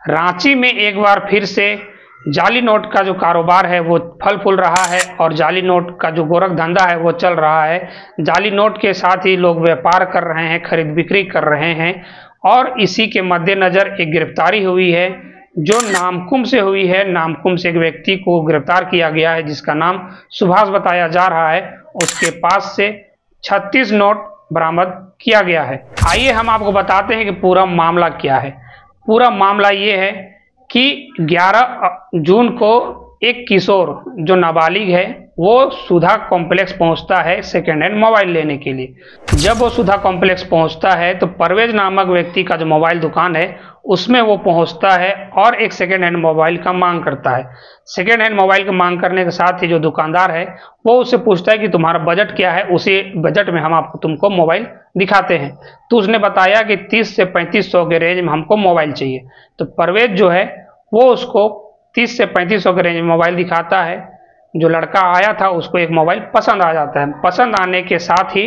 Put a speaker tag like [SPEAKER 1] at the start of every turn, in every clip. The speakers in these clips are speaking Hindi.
[SPEAKER 1] रांची में एक बार फिर से जाली नोट का जो कारोबार है वो फल फूल रहा है और जाली नोट का जो गोरख धंधा है वो चल रहा है। जाली नोट के साथ ही लोग व्यापार कर रहे हैं, खरीद बिक्री कर रहे हैं और इसी के मद्देनजर एक गिरफ्तारी हुई है जो नामकुम से हुई है। नामकुम से एक व्यक्ति को गिरफ्तार किया गया है जिसका नाम सुभाष बताया जा रहा है। उसके पास से 36 नोट बरामद किया गया है। आइए हम आपको बताते हैं कि पूरा मामला क्या है। पूरा मामला ये है कि 11 जून को एक किशोर जो नाबालिग है वो सुधा कॉम्प्लेक्स पहुंचता है सेकेंड हैंड मोबाइल लेने के लिए। जब वो सुधा कॉम्प्लेक्स पहुंचता है तो परवेज नामक व्यक्ति का जो मोबाइल दुकान है उसमें वो पहुंचता है और एक सेकेंड हैंड मोबाइल का मांग करता है। सेकेंड हैंड मोबाइल का मांग करने के साथ ही जो दुकानदार है वो उससे पूछता है कि तुम्हारा बजट क्या है, उसी बजट में हम आपको तुमको मोबाइल दिखाते हैं। तो उसने बताया कि 30 से 3500 के रेंज में हमको मोबाइल चाहिए। तो परवेज जो है वो उसको 30 से 3500 के रेंज में मोबाइल दिखाता है। जो लड़का आया था उसको एक मोबाइल पसंद आ जाता है। पसंद आने के साथ ही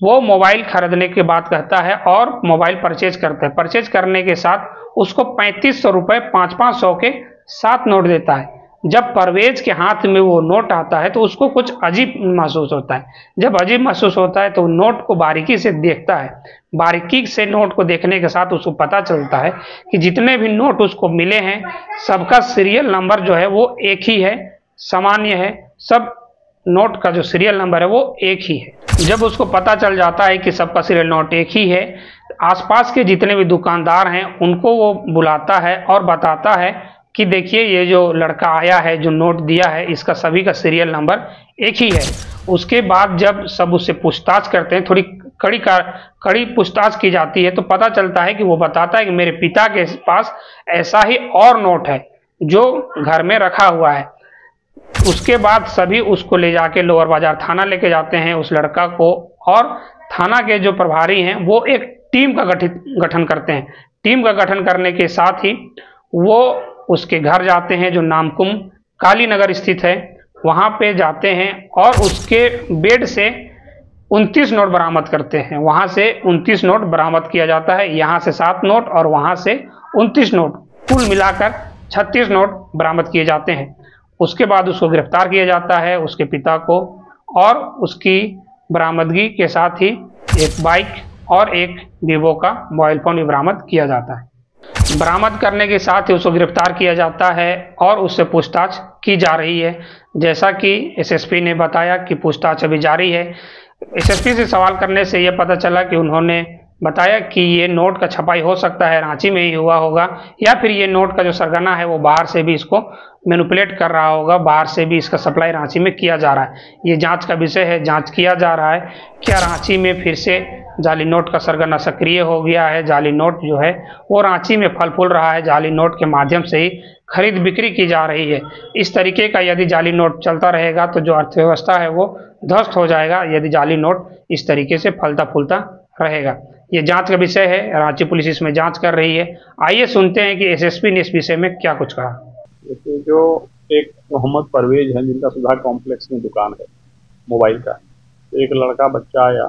[SPEAKER 1] वो मोबाइल खरीदने की बात कहता है और मोबाइल परचेज करता है। परचेज करने के साथ उसको 3500 रुपये 500 के 7 नोट देता है। जब परवेज के हाथ में वो नोट आता है तो उसको कुछ अजीब महसूस होता है। जब अजीब महसूस होता है तो नोट को बारीकी से देखता है। बारीकी से नोट को देखने के साथ उसको पता चलता है कि जितने भी नोट उसको मिले हैं सबका सीरियल नंबर जो है वो एक ही है, सामान्य है। सब नोट का जो सीरियल नंबर है वो एक ही है। जब उसको पता चल जाता है कि सबका सीरियल नोट एक ही है, आसपास के जितने भी दुकानदार हैं उनको वो बुलाता है और बताता है कि देखिए ये जो लड़का आया है जो नोट दिया है इसका सभी का सीरियल नंबर एक ही है। उसके बाद जब सब उससे पूछताछ करते हैं, थोड़ी कड़ी पूछताछ की जाती है तो पता चलता है कि वो बताता है कि मेरे पिता के पास ऐसा ही और नोट है जो घर में रखा हुआ है। उसके बाद सभी उसको ले जाके लोअर बाजार थाना लेके जाते हैं उस लड़का को, और थाना के जो प्रभारी हैं वो एक टीम का गठन करते हैं। टीम का गठन करने के साथ ही वो उसके घर जाते हैं जो नामकुम कालीनगर स्थित है, वहां पे जाते हैं और उसके बेड से 29 नोट बरामद करते हैं। वहां से 29 नोट बरामद किया जाता है, यहाँ से 7 नोट और वहां से 29 नोट, कुल मिलाकर 36 नोट बरामद किए जाते हैं। उसके बाद उसको गिरफ्तार किया जाता है, उसके पिता को, और उसकी बरामदगी के साथ ही एक बाइक और एक वीवो का मोबाइल फोन भी बरामद किया जाता है। बरामद करने के साथ ही उसको गिरफ्तार किया जाता है और उससे पूछताछ की जा रही है। जैसा कि एसएसपी ने बताया कि पूछताछ अभी जारी है। एसएसपी से सवाल करने से यह पता चला कि उन्होंने बताया कि ये नोट का छपाई हो सकता है रांची में ही हुआ होगा, या फिर ये नोट का जो सरगना है वो बाहर से भी इसको मैनिपुलेट कर रहा होगा, बाहर से भी इसका सप्लाई रांची में किया जा रहा है। ये जांच का विषय है, जांच किया जा रहा है क्या रांची में फिर से जाली नोट का सरगना सक्रिय हो गया है। जाली नोट जो है वो रांची में फल फूल रहा है, जाली नोट के माध्यम से ही खरीद बिक्री की जा रही है। इस तरीके का यदि जाली नोट चलता रहेगा तो जो अर्थव्यवस्था है वो ध्वस्त हो जाएगा, यदि जाली नोट इस तरीके से फलता फूलता रहेगा। ये जांच का विषय है, रांची पुलिस इसमें जांच कर रही है। आइए सुनते हैं कि एसएसपी ने इस विषय में क्या कुछ कहा।
[SPEAKER 2] जो एक मोहम्मद परवेज है जिनका सुधा कॉम्प्लेक्स में दुकान है मोबाइल का, तो एक लड़का बच्चा आया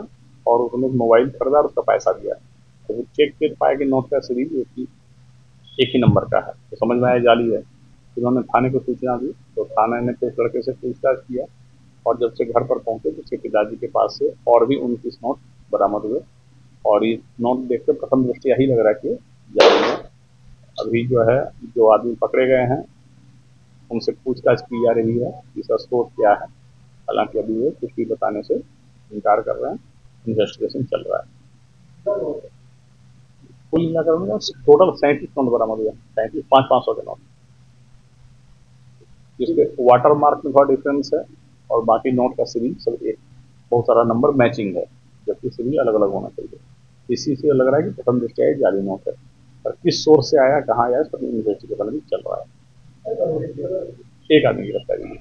[SPEAKER 2] और उसने मोबाइल खरीदा और उसका पैसा दिया, तो वो चेक कर पाया कि नोट का सीरीज एक ही नंबर का है, तो समझ में आया जाली है। उन्होंने थाने को सूचना दी, तो थाने ने तो उस लड़के से पूछताछ किया और जब से घर पर पहुंचे तो उसके पिताजी के पास से और भी 29 नोट बरामद हुए। और ये नोट देखकर प्रथम दृष्टि यही लग रहा है कि जाली है। अभी जो है जो आदमी पकड़े गए हैं उनसे पूछताछ की जा रही है, इसका स्रोत क्या है। हालांकि अभी वो कुछ भी बताने से इनकार कर रहे हैं, इन्वेस्टिगेशन चल रहा है। कुल मिलाकर टोटल 37 नोट बरामद हुआ, 37 500 के नोट, जिसके वाटर मार्क में थोड़ा डिफरेंस है और बाकी नोट का सीरीज सब एक, बहुत सारा नंबर मैचिंग है, जबकि सीरीज अलग अलग होना चाहिए। इसी से लग रहा है कि प्रथम दृष्टया जाली नोट है, और किस सोर्स से आया, कहाँ आया, इस पर इन्वेस्टिगेशन भी चल रहा है। एक आदमी गिरफ्तार है।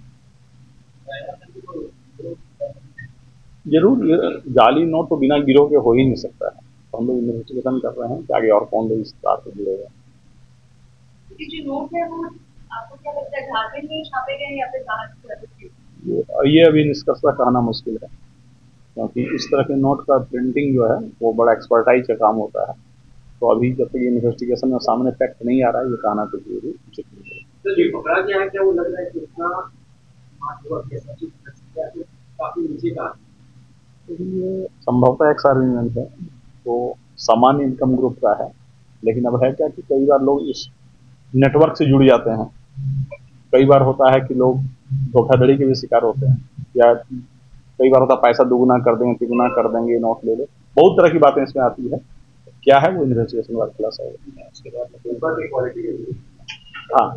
[SPEAKER 2] जरूर जाली नोट तो बिना गिरोह के हो ही नहीं सकता है, तो हम लोग इन्वेस्टिगेशन कर रहे हैं कि आगे और कौन लोग इस बात से जुड़ेगा। ये अभी निष्कर्षता कहना मुश्किल है, क्योंकि इस तरह के नोट का प्रिंटिंग जो है वो बड़ा एक्सपर्टाइज का काम होता है। तो अभी जब तक ये इन्वेस्टिगेशन में सामने फैक्ट नहीं आ रहा है, ये कहना तो जरूरी उचित नहीं है।
[SPEAKER 3] तो ये पकड़ा गया है क्या? वो लग रहा है कि उतना काफी नीचे का
[SPEAKER 2] तो ये संभवतः एक सर्विलेंस है, तो सामान्य इनकम ग्रुप का है, लेकिन अब है क्या कि कई बार लोग इस नेटवर्क से जुड़ जाते हैं। कई बार होता है कि लोग धोखाधड़ी के भी शिकार होते हैं, या कई बार होता है पैसा दुगुना कर देंगे, तिगुना कर देंगे, नोट ले लो, बहुत तरह की बातें इसमें आती है। क्या है वो इन्वेस्टिगेशन वाला खुलासा होगा उसके बाद। हाँ,